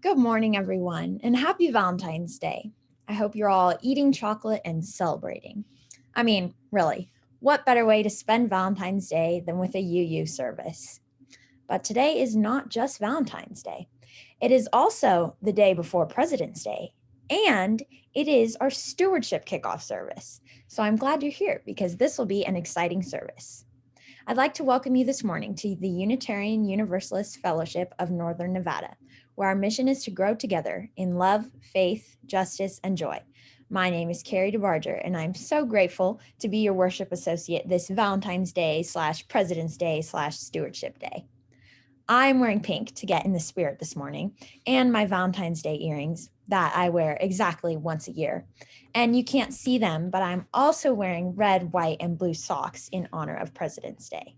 Good morning, everyone, and happy Valentine's Day. I hope you're all eating chocolate and celebrating. I mean, really, what better way to spend Valentine's Day than with a UU service? But today is not just Valentine's Day. It is also the day before President's Day, and it is our Stewardship kickoff service. So I'm glad you're here because this will be an exciting service. I'd like to welcome you this morning to the Unitarian Universalist Fellowship of Northern Nevada, where our mission is to grow together in love, faith, justice, and joy. My name is Carrie DeBarger, and I'm so grateful to be your worship associate this Valentine's Day / President's Day / Stewardship Day. I'm wearing pink to get in the spirit this morning, and my Valentine's Day earrings that I wear exactly once a year. And you can't see them, but I'm also wearing red, white, and blue socks in honor of President's Day.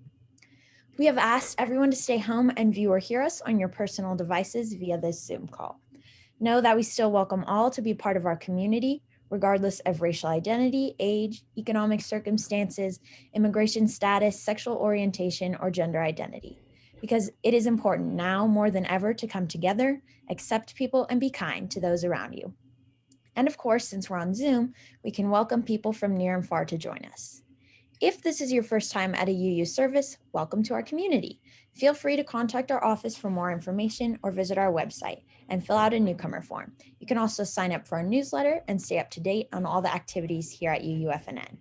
We have asked everyone to stay home and view or hear us on your personal devices via this Zoom call. Know that we still welcome all to be part of our community, regardless of racial identity, age, economic circumstances, immigration status, sexual orientation, or gender identity. Because it is important now more than ever to come together, accept people, and be kind to those around you. And of course, since we're on Zoom, we can welcome people from near and far to join us. If this is your first time at a UU service, welcome to our community. Feel free to contact our office for more information or visit our website and fill out a newcomer form. You can also sign up for our newsletter and stay up to date on all the activities here at UUFNN.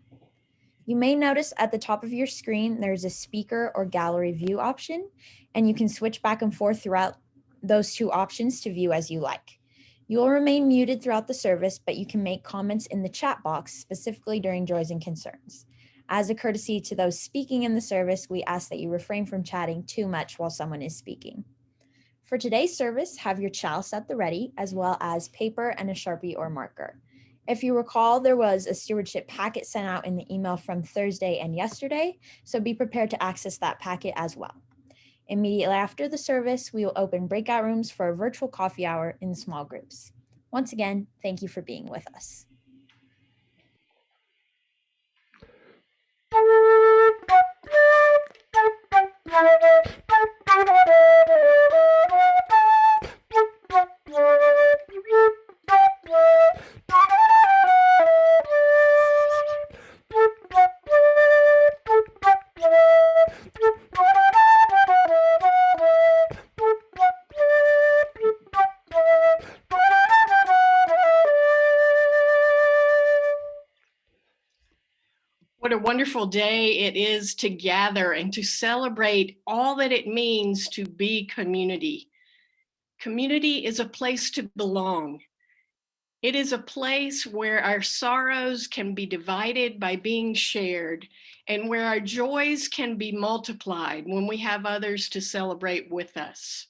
You may notice at the top of your screen, there's a speaker or gallery view option, and you can switch back and forth throughout those two options to view as you like. You will remain muted throughout the service, but you can make comments in the chat box, specifically during joys and concerns. As a courtesy to those speaking in the service, we ask that you refrain from chatting too much while someone is speaking. For today's service, have your chalice at the ready, as well as paper and a Sharpie or marker. If you recall, there was a stewardship packet sent out in the email from Thursday and yesterday, so be prepared to access that packet as well. Immediately after the service, we will open breakout rooms for a virtual coffee hour in small groups. Once again, thank you for being with us. What a wonderful day it is to gather and to celebrate all that it means to be community. Community is a place to belong. It is a place where our sorrows can be divided by being shared, and where our joys can be multiplied when we have others to celebrate with us.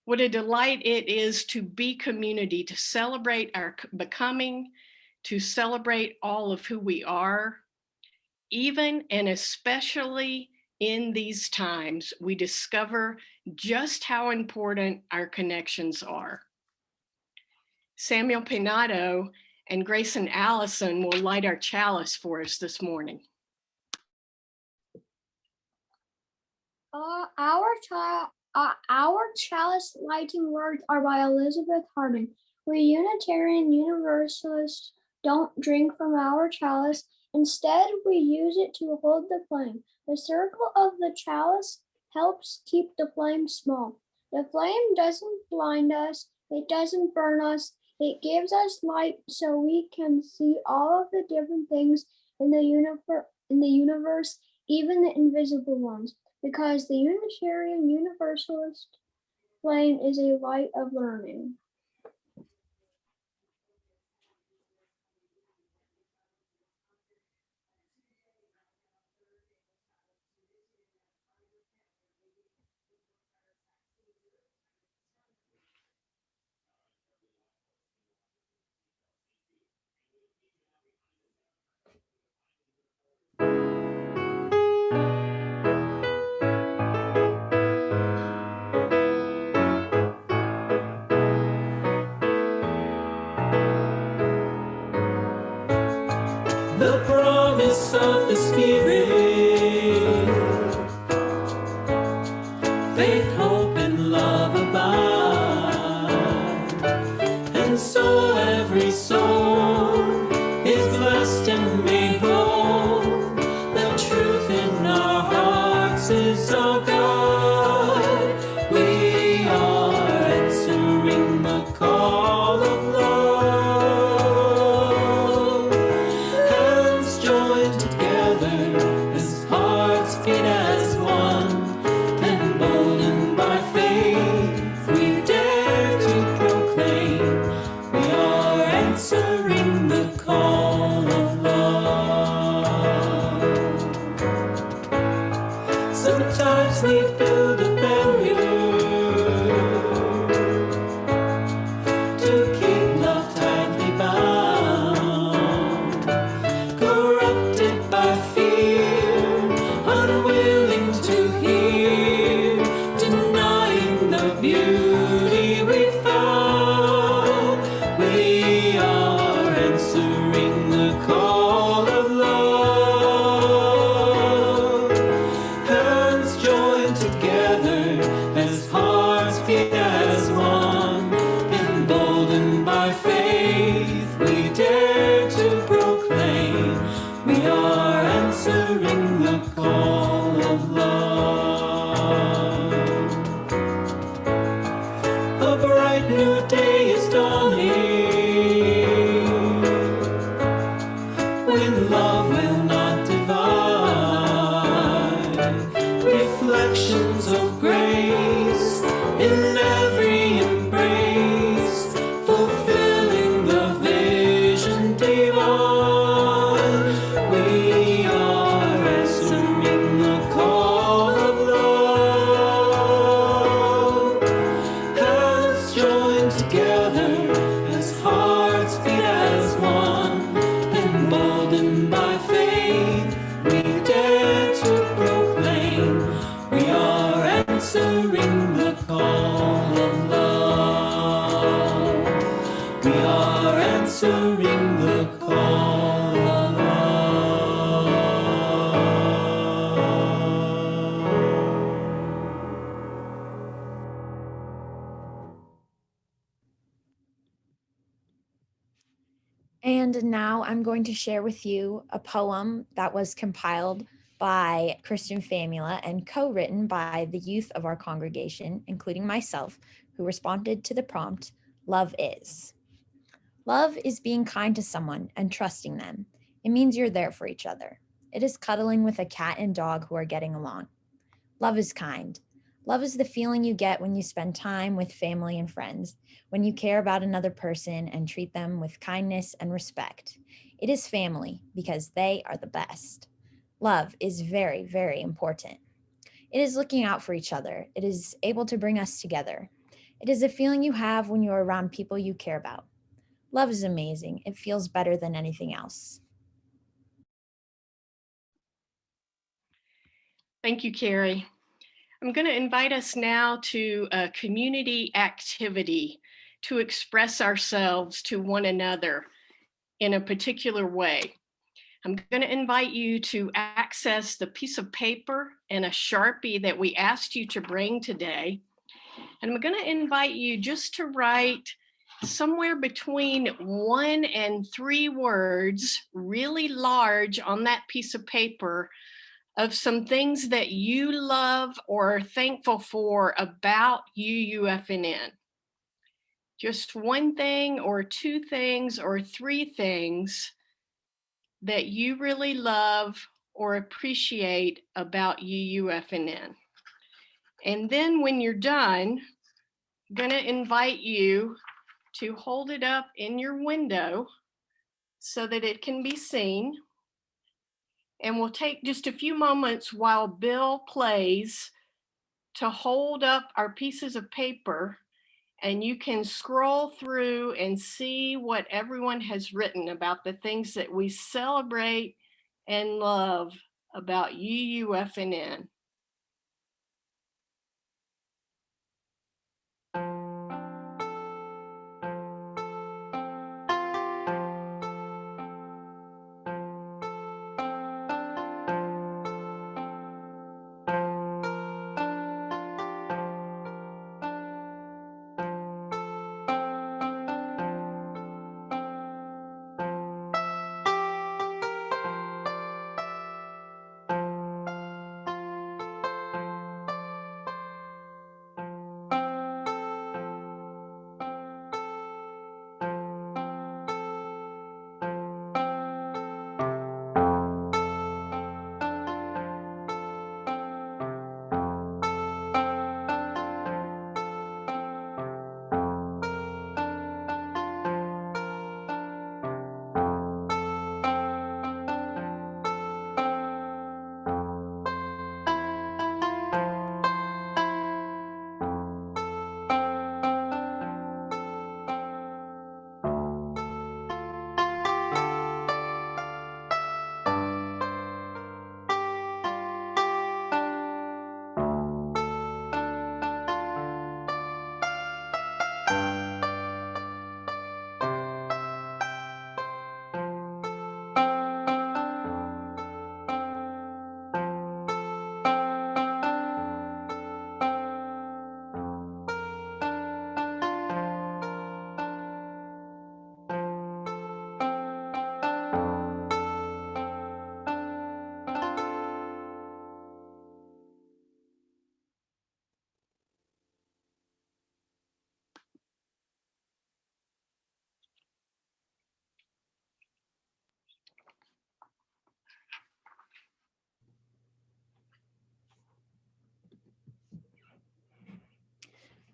What a delight it is to be community, to celebrate our becoming, to celebrate all of who we are. Even and especially in these times, we discover just how important our connections are. Samuel Pinato and Grayson Allison will light our chalice for us this morning. Our chalice lighting words are by Elizabeth Harding. We Unitarian Universalists don't drink from our chalice. Instead, we use it to hold the flame. The circle of the chalice helps keep the flame small. The flame doesn't blind us. It doesn't burn us. It gives us light so we can see all of the different things in the universe, even the invisible ones, because the Unitarian Universalist flame is a light of learning. The promise of the Spirit, faith, hope, and love abide, and so every soul is blessed and made whole. The truth in our hearts is our God. We are answering the call of love. Sometimes we build a barrier to keep love tightly bound, corrupted by fear, unwilling to hear, denying the beauty we found. We are answering the call of love. Together as hearts beat as one, emboldened by faith, we dare to proclaim we are answering the call of love. A bright new day is dawning, when love will not divide. Reflections of grace in every embrace, fulfilling the vision divine. We are answering the call of love. Hands joined together as hearts beat as one, emboldened by faith, we dare to proclaim we are answering the call of love. We are answering the call of And now I'm going to share with you a poem that was compiled by Christian Famula and co-written by the youth of our congregation, including myself, who responded to the prompt, Love is. Love is being kind to someone and trusting them. It means you're there for each other. It is cuddling with a cat and dog who are getting along. Love is kind. Love is the feeling you get when you spend time with family and friends, when you care about another person and treat them with kindness and respect. It is family because they are the best. Love is very, very important. It is looking out for each other. It is able to bring us together. It is a feeling you have when you are around people you care about. Love is amazing. It feels better than anything else. Thank you, Carrie. I'm going to invite us now to a community activity to express ourselves to one another in a particular way. I'm going to invite you to access the piece of paper and a Sharpie that we asked you to bring today. And I'm going to invite you just to write somewhere between 1 and 3 words, really large on that piece of paper, of some things that you love or are thankful for about UUFNN. Just one thing or 2 things or 3 things that you really love or appreciate about UUFNN. And then when you're done, I'm going to invite you to hold it up in your window so that it can be seen. And we'll take just a few moments while Bill plays to hold up our pieces of paper, and you can scroll through and see what everyone has written about the things that we celebrate and love about UUFNN.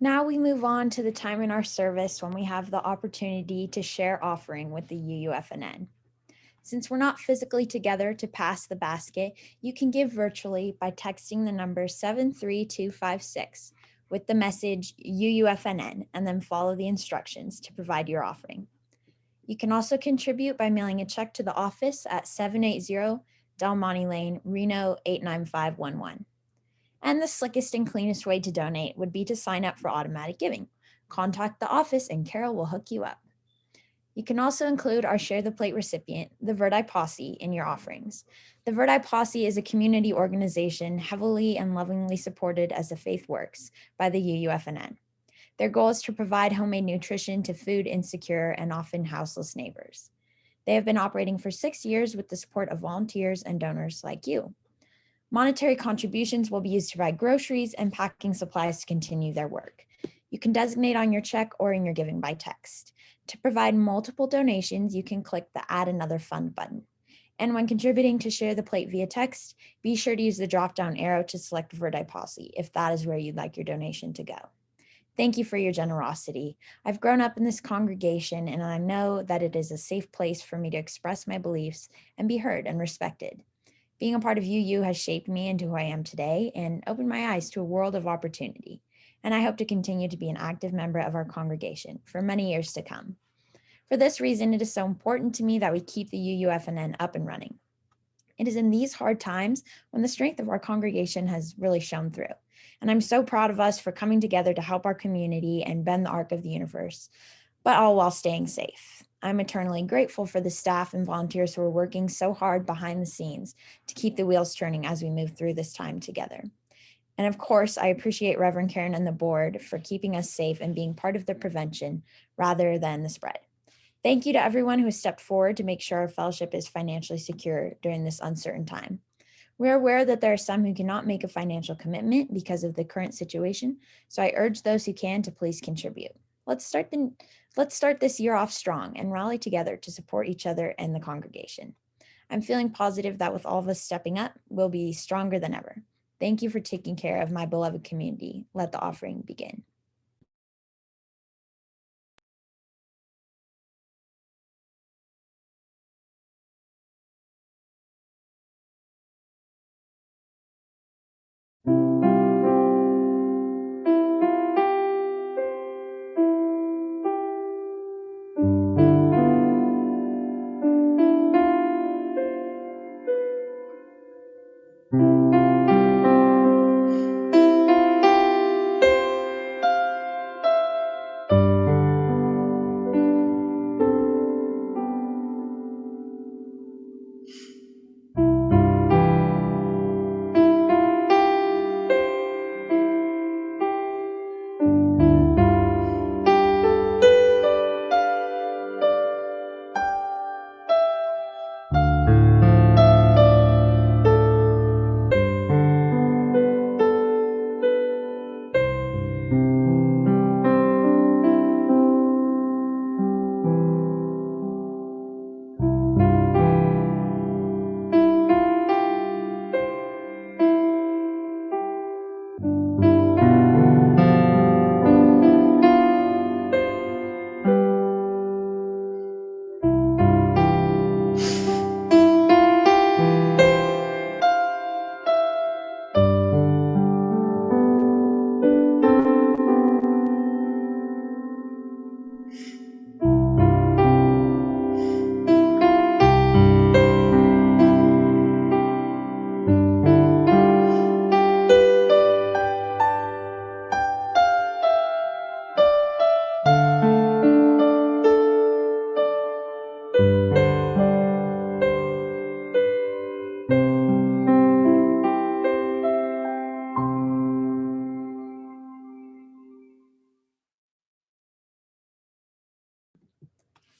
Now we move on to the time in our service when we have the opportunity to share offering with the UUFNN. Since we're not physically together to pass the basket, you can give virtually by texting the number 73256 with the message UUFNN and then follow the instructions to provide your offering. You can also contribute by mailing a check to the office at 780 Del Monte Lane, Reno 89511. And the slickest and cleanest way to donate would be to sign up for automatic giving. Contact the office and Carol will hook you up. You can also include our Share the Plate recipient, the Verdi Posse, in your offerings. The Verdi Posse is a community organization heavily and lovingly supported as a faith works by the UUFNN. Their goal is to provide homemade nutrition to food insecure and often houseless neighbors. They have been operating for 6 years with the support of volunteers and donors like you. Monetary contributions will be used to buy groceries and packing supplies to continue their work. You can designate on your check or in your giving by text. To provide multiple donations, you can click the Add Another Fund button. And when contributing to Share the Plate via text, be sure to use the drop-down arrow to select Verdi Policy if that is where you'd like your donation to go. Thank you for your generosity. I've grown up in this congregation, and I know that it is a safe place for me to express my beliefs and be heard and respected. Being a part of UU has shaped me into who I am today and opened my eyes to a world of opportunity. And I hope to continue to be an active member of our congregation for many years to come. For this reason, it is so important to me that we keep the UUFNN up and running. It is in these hard times when the strength of our congregation has really shown through. And I'm so proud of us for coming together to help our community and bend the arc of the universe, but all while staying safe. I'm eternally grateful for the staff and volunteers who are working so hard behind the scenes to keep the wheels turning as we move through this time together. And of course, I appreciate Reverend Karen and the board for keeping us safe and being part of the prevention rather than the spread. Thank you to everyone who has stepped forward to make sure our fellowship is financially secure during this uncertain time. We're aware that there are some who cannot make a financial commitment because of the current situation, so I urge those who can to please contribute. Let's start this year off strong and rally together to support each other and the congregation. I'm feeling positive that with all of us stepping up, we'll be stronger than ever. Thank you for taking care of my beloved community. Let the offering begin.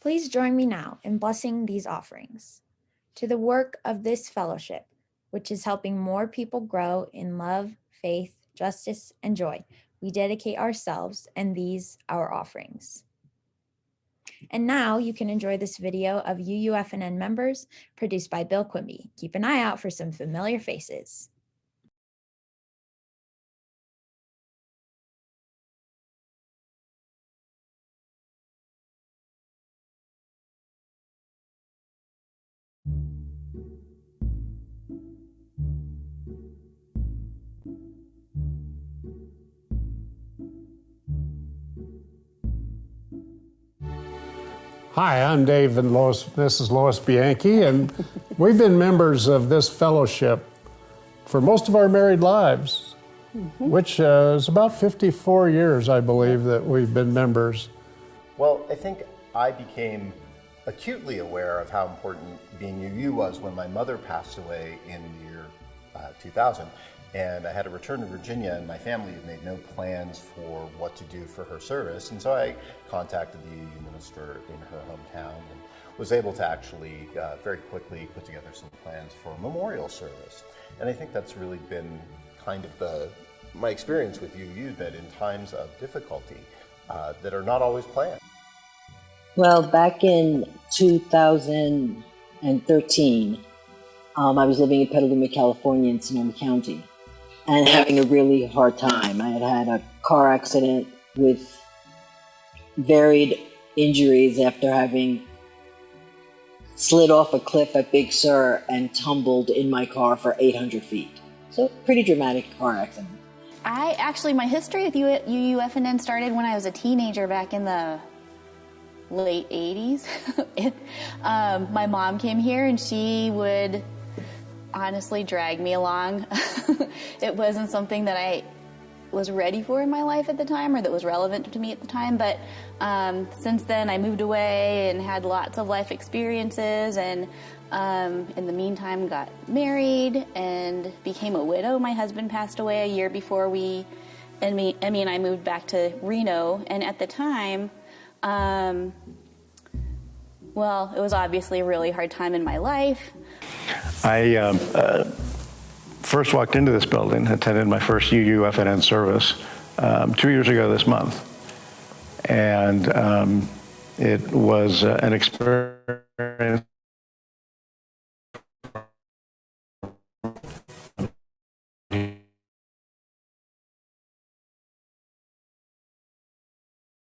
Please join me now in blessing these offerings. To the work of this fellowship, which is helping more people grow in love, faith, justice, and joy, we dedicate ourselves and these our offerings. And now you can enjoy this video of UUFNN members produced by Bill Quimby. Keep an eye out for some familiar faces. Hi, I'm Dave and Mrs. Lois Bianchi, and we've been members of this fellowship for most of our married lives, which is about 54 years, I believe, that we've been members. Well, I think I became acutely aware of how important being UU was when my mother passed away in the year 2000. And I had to return to Virginia, and my family had made no plans for what to do for her service. And so I contacted the UU minister in her hometown and was able to actually very quickly put together some plans for a memorial service. And I think that's really been kind of my experience with UU, that in times of difficulty that are not always planned. Well, back in 2013, I was living in Petaluma, California in Sonoma County and having a really hard time. I had had a car accident with varied injuries after having slid off a cliff at Big Sur and tumbled in my car for 800 feet. So pretty dramatic car accident. My history with UUFNN started when I was a teenager back in the late 80s. My mom came here and she would honestly drag me along. It wasn't something that I was ready for in my life at the time or that was relevant to me at the time, but since then I moved away and had lots of life experiences, and in the meantime got married and became a widow. My husband passed away a year before Emmy and I moved back to Reno, and at the time, well, it was obviously a really hard time in my life. I first walked into this building, attended my first UUFNN service 2 years ago this month. And it was an experience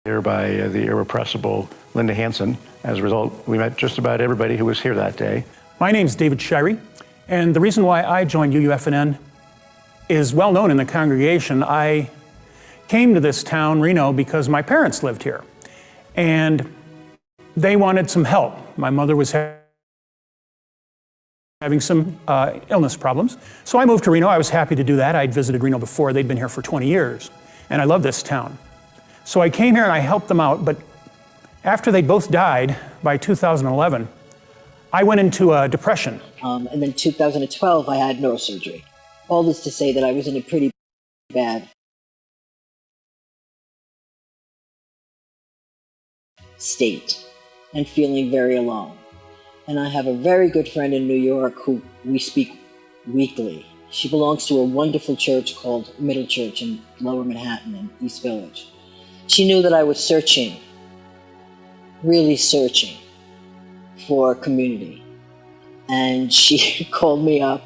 here by the irrepressible Linda Hansen. As a result, we met just about everybody who was here that day. My name's David Shirey, and the reason why I joined UUFNN is well known in the congregation. I came to this town, Reno, because my parents lived here, and they wanted some help. My mother was having some illness problems, so I moved to Reno. I was happy to do that. I'd visited Reno before. They'd been here for 20 years, and I love this town. So I came here and I helped them out, but after they both died by 2011, I went into a depression. And then 2012, I had neurosurgery. All this to say that I was in a pretty bad state and feeling very alone. And I have a very good friend in New York who we speak weekly. She belongs to a wonderful church called Middle Church in Lower Manhattan in East Village. She knew that I was searching, really searching for community. And she called me up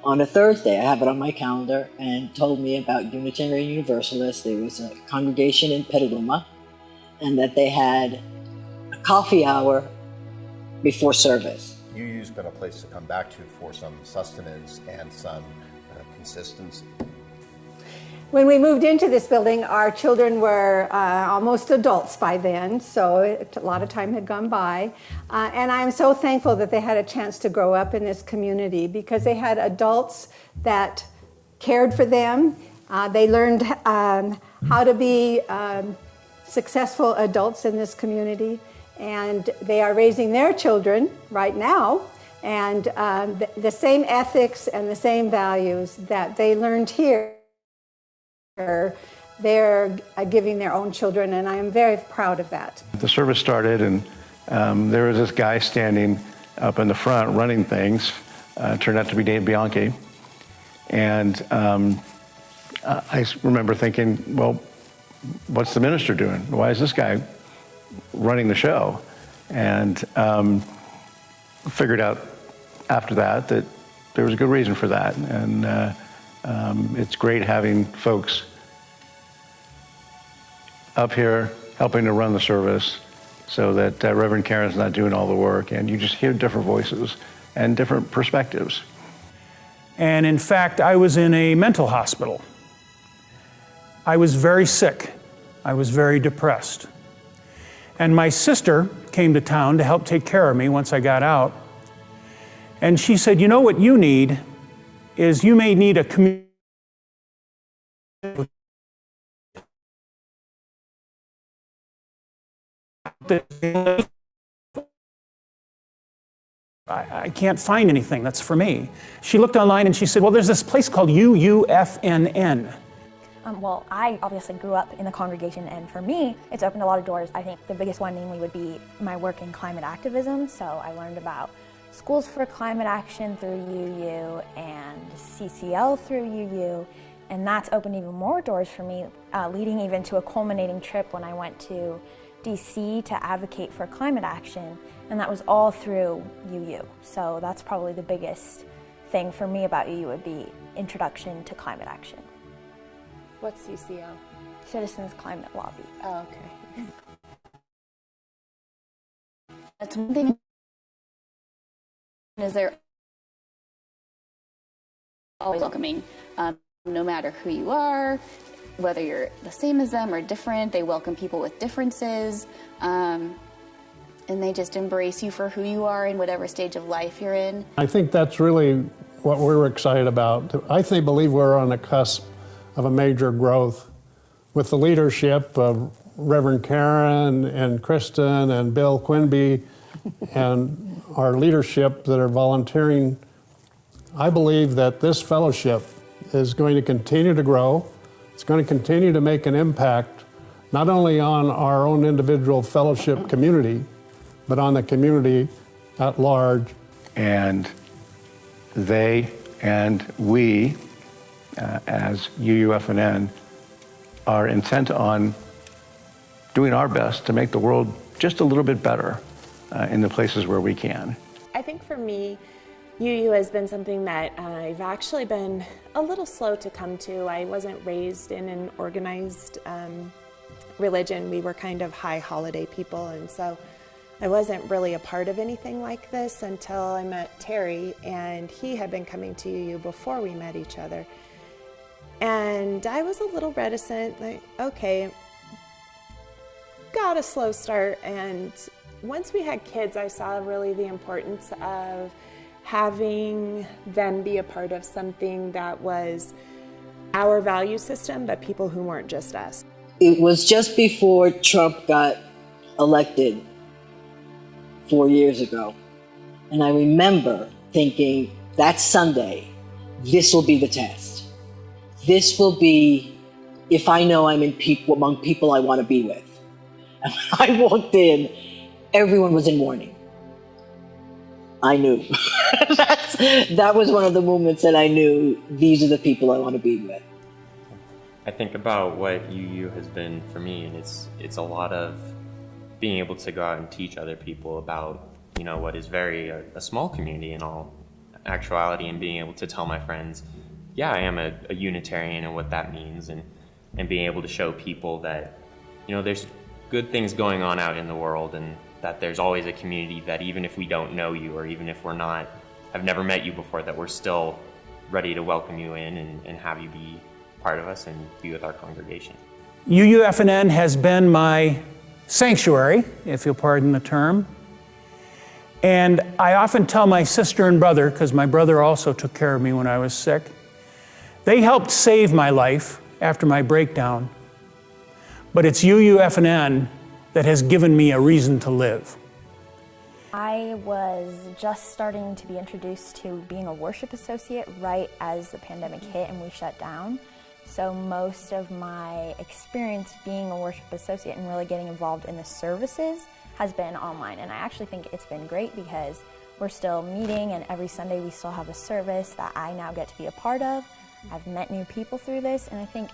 on a Thursday, I have it on my calendar, and told me about Unitarian Universalists. There was a congregation in Petaluma, and that they had a coffee hour before service. UU's been a place to come back to for some sustenance and some consistency. When we moved into this building, our children were almost adults by then, so a lot of time had gone by. And I'm so thankful that they had a chance to grow up in this community because they had adults that cared for them. They learned how to be successful adults in this community, and they are raising their children right now. And the same ethics and the same values that they learned here, they're giving their own children, and I am very proud of that. The service started, and there was this guy standing up in the front running things. Turned out to be Dave Bianchi. And I remember thinking, well, what's the minister doing? Why is this guy running the show? And figured out after that there was a good reason for that. And it's great having folks up here helping to run the service so that Reverend Karen's not doing all the work, and you just hear different voices and different perspectives. And in fact, I was in a mental hospital. I was very sick. I was very depressed. And my sister came to town to help take care of me once I got out. And she said, you know what you need is you may need a community. I can't find anything that's for me. She looked online and she said, well, there's this place called UUFNN. Well, I obviously grew up in the congregation, and for me, it's opened a lot of doors. I think the biggest one namely would be my work in climate activism. So I learned about Schools for Climate Action through UU and CCL through UU, and that's opened even more doors for me, leading even to a culminating trip when I went to DC to advocate for climate action, and that was all through UU. So that's probably the biggest thing for me about UU would be Introduction to Climate Action. What's CCL? Citizens Climate Lobby. Oh, okay. That's one thing. Is they're always welcoming, no matter who you are, whether you're the same as them or different. They welcome people with differences, and they just embrace you for who you are in whatever stage of life you're in. I think that's really what we're excited about. I believe we're on the cusp of a major growth with the leadership of Reverend Karen and Kristen and Bill Quinby and our leadership that are volunteering. I believe that this fellowship is going to continue to grow. It's going to continue to make an impact, not only on our own individual fellowship community, but on the community at large. And they and we, as UUFNN, are intent on doing our best to make the world just a little bit better in the places where we can. I think for me, UU has been something that I've actually been a little slow to come to. I wasn't raised in an organized religion. We were kind of high holiday people, and so I wasn't really a part of anything like this until I met Terry, and he had been coming to UU before we met each other. And I was a little reticent, like, okay, got a slow start. And once we had kids, I saw really the importance of having them be a part of something that was our value system, but people who weren't just us. It was just before Trump got elected 4 years ago. And I remember thinking, that Sunday, this will be the test. This will be if I know I'm among people I want to be with. And when I walked in, everyone was in mourning. I knew. That was one of the moments that I knew these are the people I want to be with. I think about what UU has been for me, and it's a lot of being able to go out and teach other people about, you know, what is a small community in all actuality, and being able to tell my friends, yeah, I am a Unitarian and what that means, and being able to show people that, you know, there's good things going on out in the world, and that there's always a community that even if we don't know you, or even if I've never met you before, that we're still ready to welcome you in and have you be part of us and be with our congregation. UUFNN has been my sanctuary, if you'll pardon the term. And I often tell my sister and brother, because my brother also took care of me when I was sick, they helped save my life after my breakdown. But it's UUFNN that has given me a reason to live. I was just starting to be introduced to being a worship associate right as the pandemic hit and we shut down. So most of my experience being a worship associate and really getting involved in the services has been online. And I actually think it's been great because we're still meeting, and every Sunday we still have a service that I now get to be a part of. I've met new people through this, and I think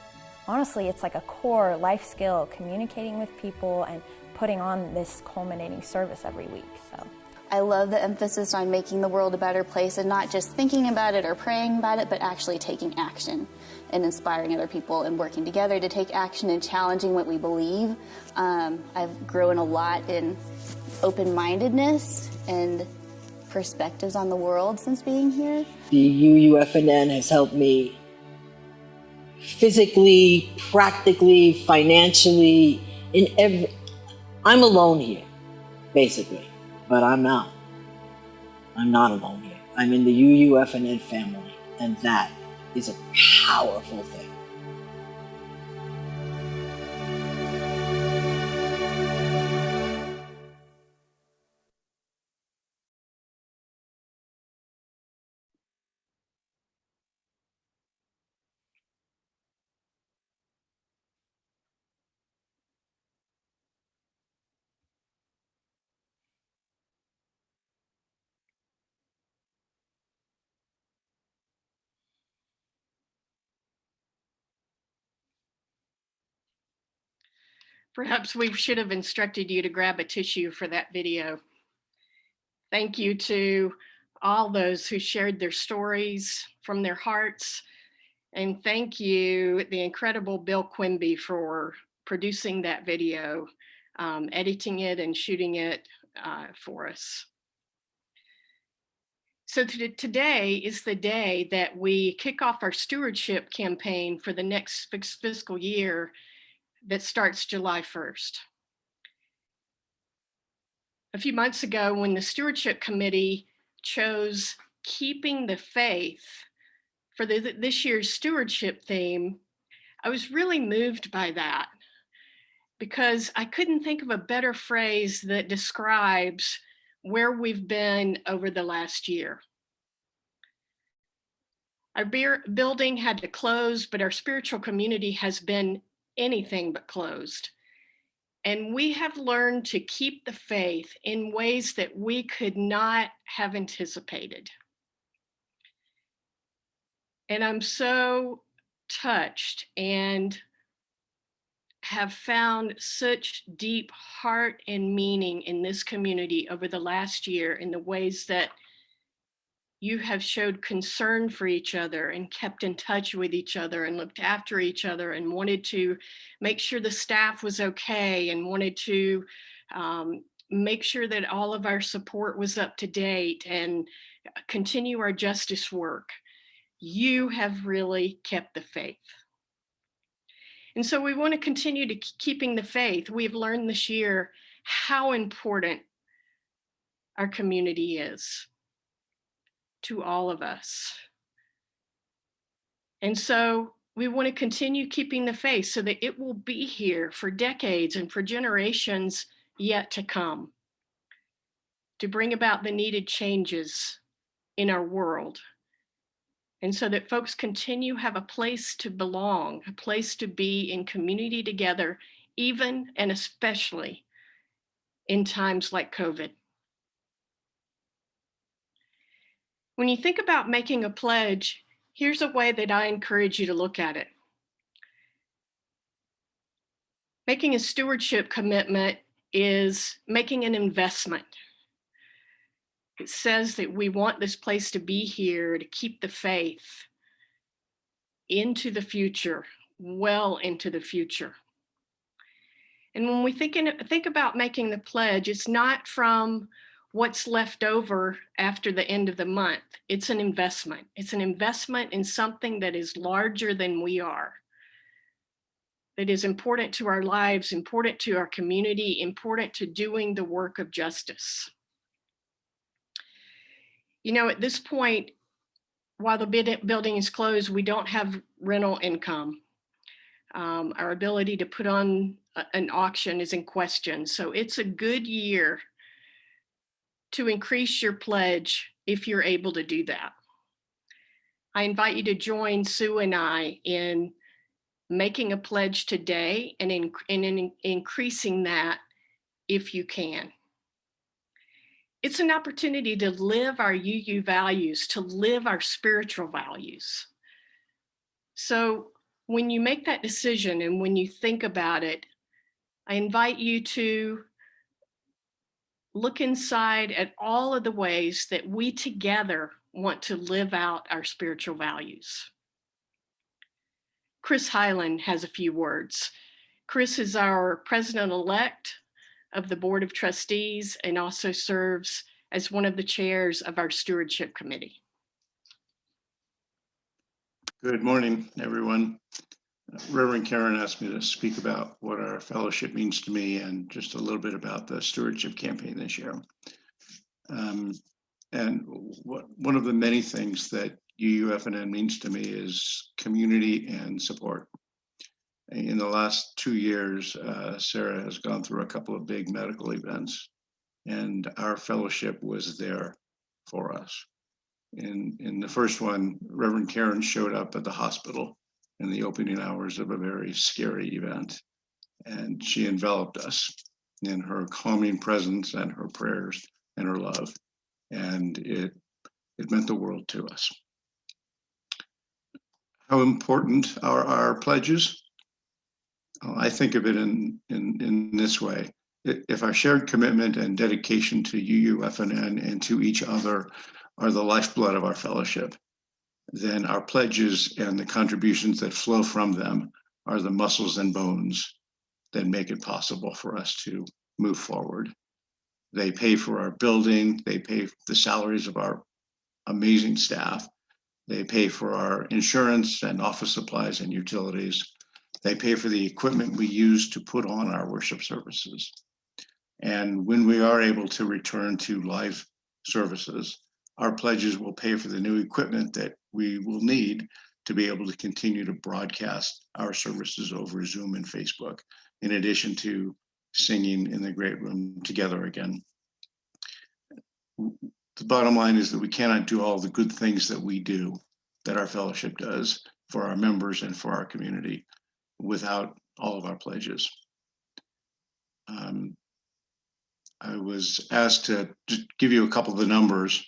honestly it's like a core life skill, communicating with people and putting on this culminating service every week. So I love the emphasis on making the world a better place, and not just thinking about it or praying about it, but actually taking action and inspiring other people and working together to take action and challenging what we believe. I've grown a lot in open-mindedness and perspectives on the world since being here. The UUFNN has helped me physically, practically, financially, I'm alone here, basically, but I'm not. I'm not alone here. I'm in the UUFNN family, and that is a powerful thing. Perhaps we should have instructed you to grab a tissue for that video. Thank you to all those who shared their stories from their hearts. And thank you, the incredible Bill Quimby, for producing that video, editing it and shooting it for us. So today is the day that we kick off our stewardship campaign for the next fiscal year that starts July 1st. A few months ago, when the stewardship committee chose keeping the faith for this year's stewardship theme, I was really moved by that, because I couldn't think of a better phrase that describes where we've been over the last year. Our building had to close, but our spiritual community has been anything but closed. And we have learned to keep the faith in ways that we could not have anticipated. And I'm so touched and have found such deep heart and meaning in this community over the last year in the ways that you have showed concern for each other and kept in touch with each other and looked after each other and wanted to make sure the staff was okay and wanted to make sure that all of our support was up to date and continue our justice work. You have really kept the faith. And so we want to continue to keeping the faith. We've learned this year how important our community is to all of us. And so we want to continue keeping the faith so that it will be here for decades and for generations yet to come, to bring about the needed changes in our world. And so that folks continue to have a place to belong, a place to be in community together, even and especially in times like COVID. When you think about making a pledge, here's a way that I encourage you to look at it. Making a stewardship commitment is making an investment. It says that we want this place to be here to keep the faith into the future, well into the future. And when we think about making the pledge, it's not from what's left over after the end of the month. It's an investment. It's an investment in something that is larger than we are, that is important to our lives, important to our community, important to doing the work of justice. You know, at this point, while the building is closed, we don't have rental income. Our ability to put on an auction is in question. So it's a good year to increase your pledge if you're able to do that. I invite you to join Sue and I in making a pledge today and in increasing that if you can. It's an opportunity to live our UU values, to live our spiritual values. So when you make that decision and when you think about it, I invite you to look inside at all of the ways that we together want to live out our spiritual values. Chris Hyland has a few words. Chris is our president-elect of the Board of Trustees and also serves as one of the chairs of our stewardship committee. Good morning, everyone. Reverend Karen asked me to speak about what our fellowship means to me and just a little bit about the stewardship campaign this year. And one of the many things that UUFNN means to me is community and support. In the last 2 years, Sarah has gone through a couple of big medical events, and our fellowship was there for us. In the first one, Reverend Karen showed up at the hospital in the opening hours of a very scary event, and she enveloped us in her calming presence and her prayers and her love, and it meant the world to us. How important are our pledges? I think of it in this way. If our shared commitment and dedication to UUFNN and to each other are the lifeblood of our fellowship, then our pledges and the contributions that flow from them are the muscles and bones that make it possible for us to move forward. They pay for our building, they pay the salaries of our amazing staff, they pay for our insurance and office supplies and utilities, they pay for the equipment we use to put on our worship services. And when we are able to return to live services, our pledges will pay for the new equipment that we will need to be able to continue to broadcast our services over Zoom and Facebook, in addition to singing in the great room together again. The bottom line is that we cannot do all the good things that we do, that our fellowship does for our members and for our community, without all of our pledges. I was asked to just give you a couple of the numbers.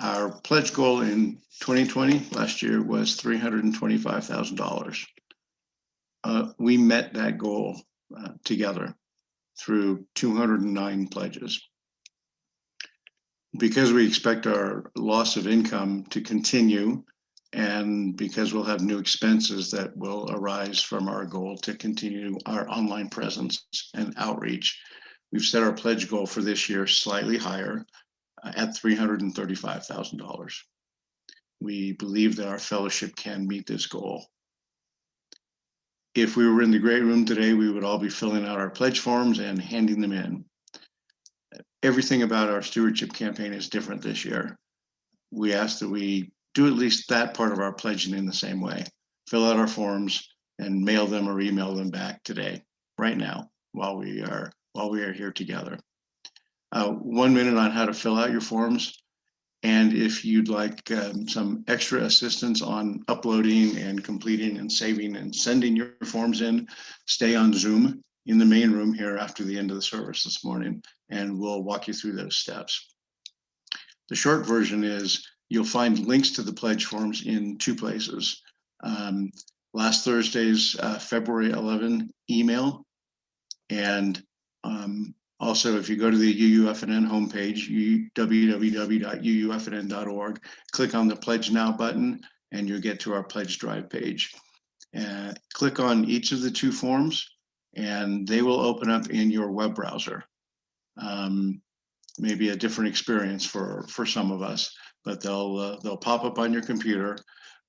Our pledge goal in 2020, last year, was $325,000. We met that goal together through 209 pledges. Because we expect our loss of income to continue, and because we'll have new expenses that will arise from our goal to continue our online presence and outreach, we've set our pledge goal for this year slightly higher at $335,000. We believe that our fellowship can meet this goal. If we were in the great room today, we would all be filling out our pledge forms and handing them in. Everything about our stewardship campaign is different this year. We ask that we do at least that part of our pledging in the same way. Fill out our forms and mail them or email them back today, right now, while we are here together. 1 minute on how to fill out your forms. And if you'd like some extra assistance on uploading and completing and saving and sending your forms in, stay on Zoom in the main room here after the end of the service this morning, and we'll walk you through those steps. The short version is you'll find links to the pledge forms in two places. Last Thursday's February 11 email, and also, if you go to the UUFNN homepage, www.uufnn.org, click on the Pledge Now button, and you'll get to our Pledge Drive page. Click on each of the two forms, and they will open up in your web browser. Maybe a different experience for some of us, but they'll pop up on your computer.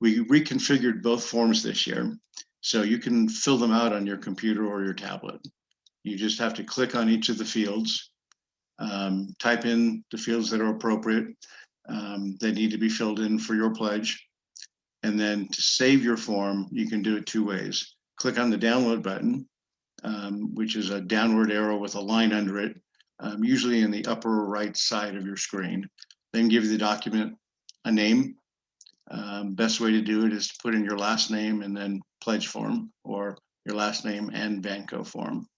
We reconfigured both forms this year, so you can fill them out on your computer or your tablet. You just have to click on each of the fields, type in the fields that are appropriate, that need to be filled in for your pledge. And then to save your form, you can do it two ways. Click on the download button, which is a downward arrow with a line under it, usually in the upper right side of your screen. Then give the document a name. Best way to do it is to put in your last name and then pledge form, or your last name and Banco form.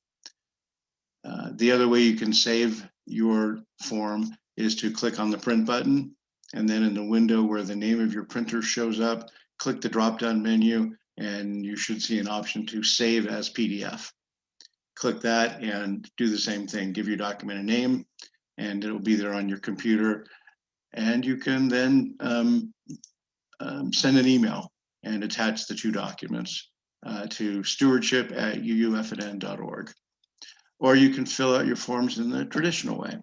The other way you can save your form is to click on the print button, and then in the window where the name of your printer shows up, click the drop-down menu, and you should see an option to save as PDF. Click that and do the same thing. Give your document a name, and it'll be there on your computer. And you can then send an email and attach the two documents to stewardship@uufnn.org. Or you can fill out your forms in the traditional way.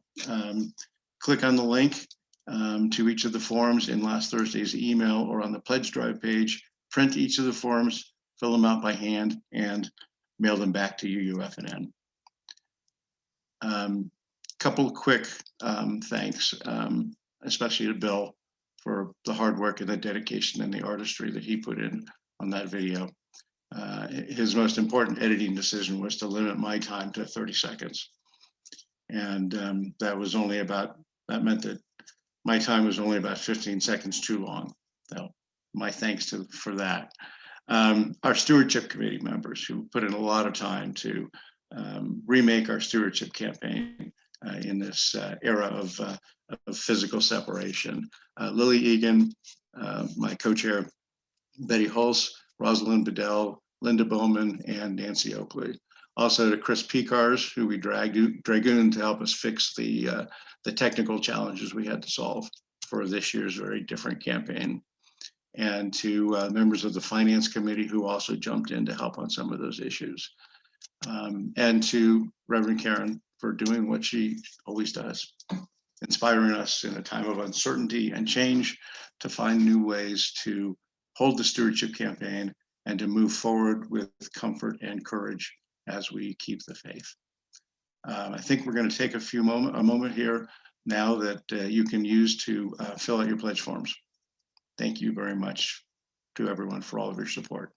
Click on the link to each of the forms in last Thursday's email or on the Pledge Drive page, print each of the forms, fill them out by hand, and mail them back to UUFNN. Couple quick thanks, especially to Bill for the hard work and the dedication and the artistry that he put in on that video. His most important editing decision was to limit my time to 30 seconds. And that meant that my time was only about 15 seconds too long. So my thanks for that. Our stewardship committee members who put in a lot of time to remake our stewardship campaign in this era of physical separation. Lily Egan, my co-chair, Betty Hulse, Rosalind Bedell, Linda Bowman, and Nancy Oakley. Also to Chris Picars, who we dragooned to help us fix the technical challenges we had to solve for this year's very different campaign. And to members of the Finance Committee who also jumped in to help on some of those issues. And to Reverend Karen for doing what she always does, inspiring us in a time of uncertainty and change to find new ways to hold the stewardship campaign and to move forward with comfort and courage as we keep the faith. I think we're going to take a moment here now that you can use to fill out your pledge forms. Thank you very much to everyone for all of your support.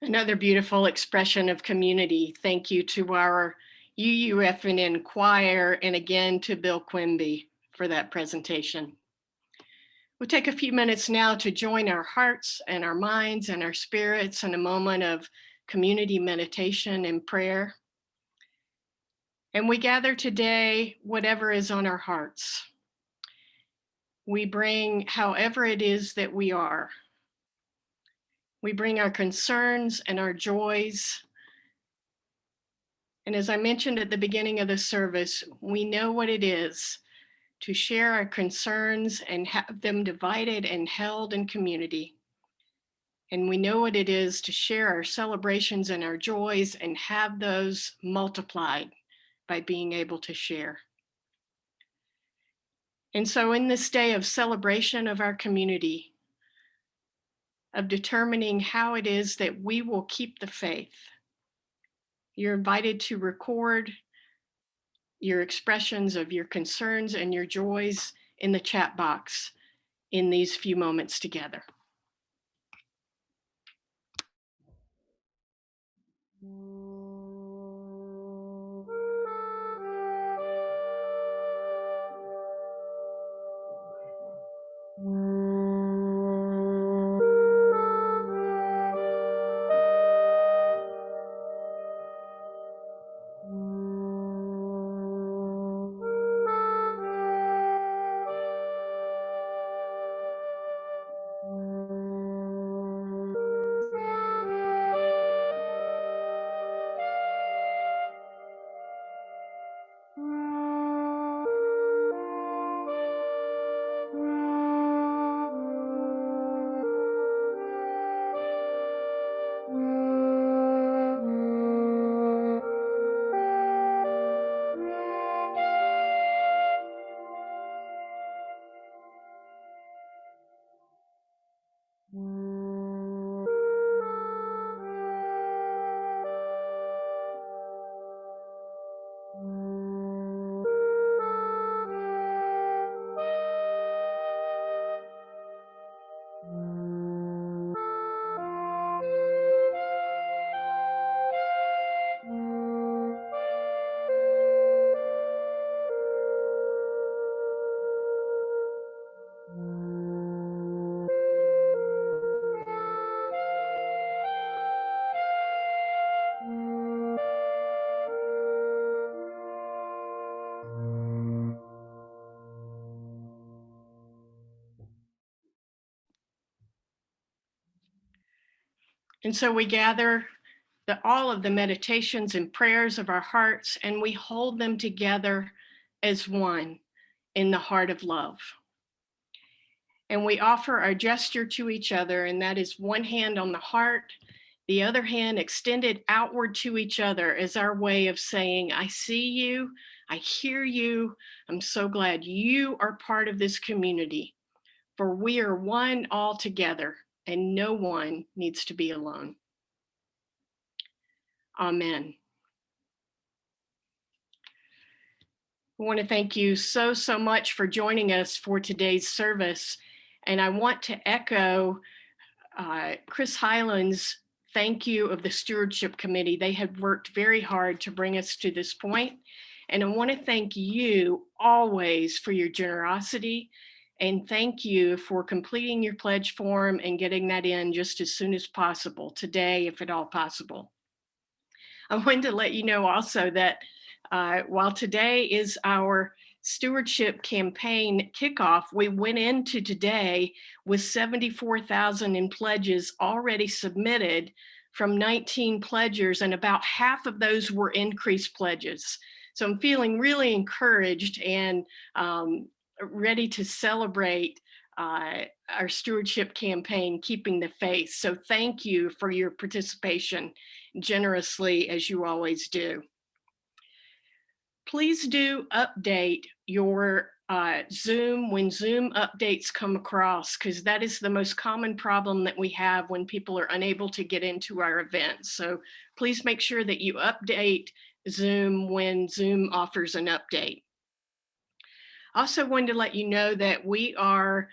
Another beautiful expression of community. Thank you to our UUFNN choir and again to Bill Quimby for that presentation. We'll take a few minutes now to join our hearts and our minds and our spirits in a moment of community meditation and prayer. And we gather today, whatever is on our hearts. We bring however it is that we are. We bring our concerns and our joys. And as I mentioned at the beginning of the service, we know what it is to share our concerns and have them divided and held in community. And we know what it is to share our celebrations and our joys and have those multiplied by being able to share. And so in this day of celebration of our community, of determining how it is that we will keep the faith, you're invited to record your expressions of your concerns and your joys in the chat box in these few moments together. And so we gather all of the meditations and prayers of our hearts, and we hold them together as one in the heart of love. And we offer our gesture to each other, and that is one hand on the heart, the other hand extended outward to each other as our way of saying, I see you, I hear you, I'm so glad you are part of this community, for we are one all together, and no one needs to be alone. Amen. I want to thank you so much for joining us for today's service. And I want to echo Chris Hyland's thank you of the Stewardship Committee. They have worked very hard to bring us to this point. And I want to thank you always for your generosity. And thank you for completing your pledge form and getting that in just as soon as possible, today, if at all possible. I wanted to let you know also that while today is our stewardship campaign kickoff, we went into today with 74,000 in pledges already submitted from 19 pledgers, and about half of those were increased pledges. So I'm feeling really encouraged and ready to celebrate our stewardship campaign, Keeping the Faith. So thank you for your participation generously, as you always do. Please do update your Zoom when Zoom updates come across, because that is the most common problem that we have when people are unable to get into our events. So please make sure that you update Zoom when Zoom offers an update. I also wanted to let you know that we are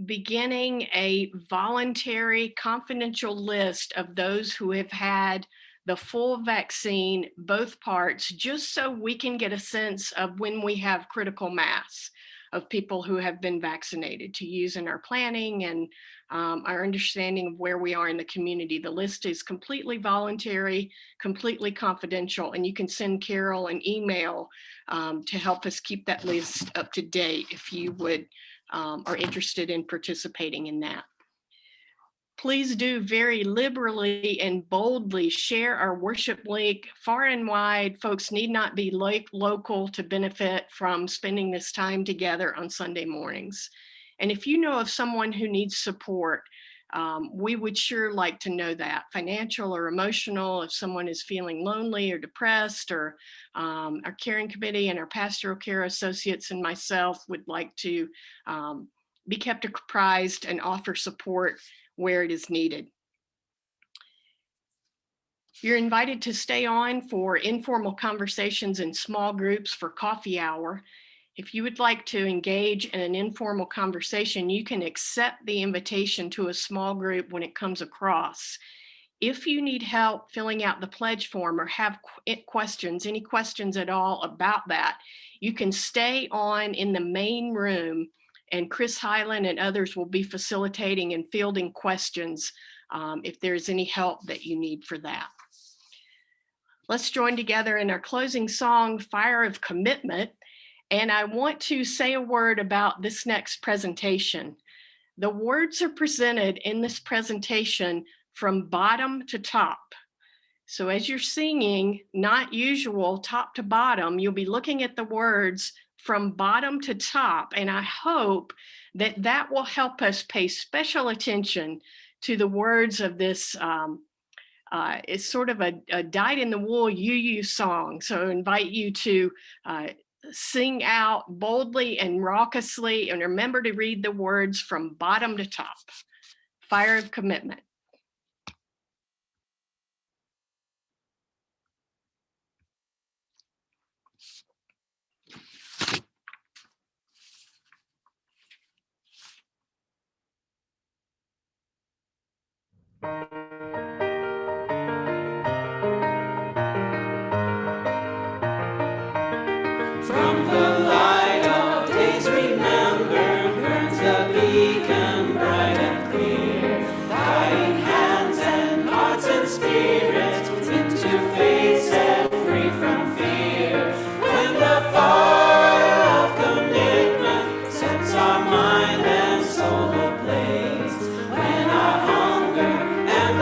beginning a voluntary confidential list of those who have had the full vaccine, both parts, just so we can get a sense of when we have critical mass of people who have been vaccinated to use in our planning and our understanding of where we are in the community. The list is completely voluntary, completely confidential, and you can send Carol an email to help us keep that list up to date if you would are interested in participating in that. Please do very liberally and boldly share our worship link far and wide. Folks need not be local to benefit from spending this time together on Sunday mornings. And if you know of someone who needs support, we would sure like to know that, financial or emotional, if someone is feeling lonely or depressed, or our caring committee and our pastoral care associates and myself would like to be kept apprised and offer support where it is needed. You're invited to stay on for informal conversations in small groups for coffee hour. If you would like to engage in an informal conversation, you can accept the invitation to a small group when it comes across. If you need help filling out the pledge form or have questions, any questions at all about that, you can stay on in the main room, and Chris Hyland and others will be facilitating and fielding questions if there's any help that you need for that. Let's join together in our closing song, Fire of Commitment. And I want to say a word about this next presentation. The words are presented in this presentation from bottom to top. So as you're singing, not usual, top to bottom, you'll be looking at the words from bottom to top. And I hope that that will help us pay special attention to the words of this. It's sort of a dyed-in-the-wool UU song. So I invite you to sing out boldly and raucously, and remember to read the words from bottom to top. Fire of Commitment. From the light of days remembered burns the beacon bright and clear, guiding hands and hearts and spirits into faith set free from fear. When the fire of commitment sets our mind and soul ablaze, when our hunger and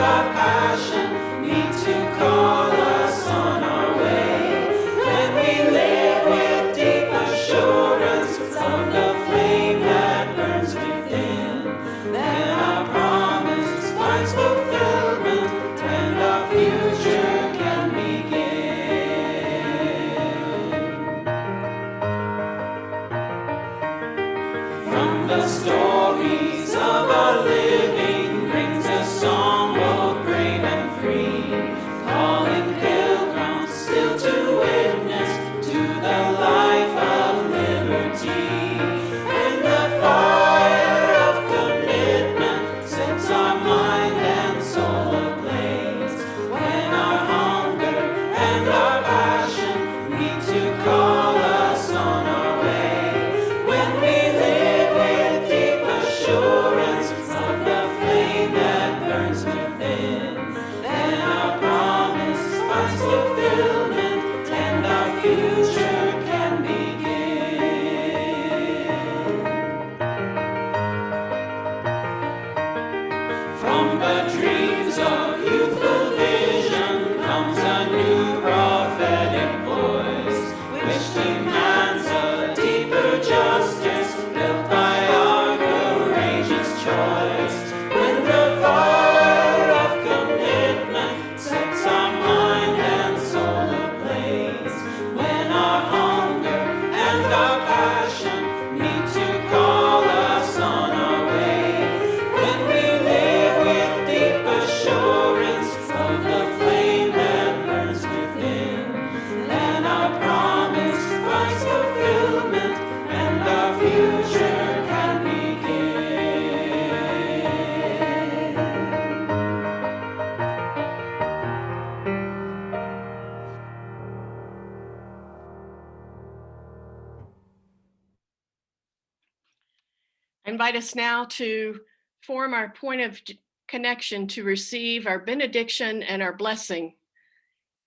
invite us now to form our point of connection to receive our benediction and our blessing.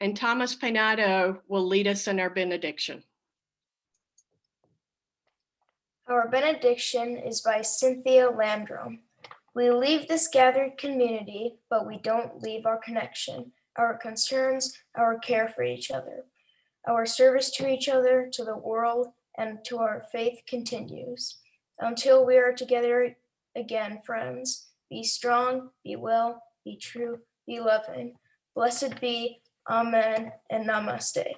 And Thomas Penato will lead us in our benediction. Our benediction is by Cynthia Landrum. We leave this gathered community, but we don't leave our connection, our concerns, our care for each other. Our service to each other, to the world, and to our faith continues. Until we are together again, friends, be strong, be well, be true, be loving. Blessed be, Amen, and Namaste.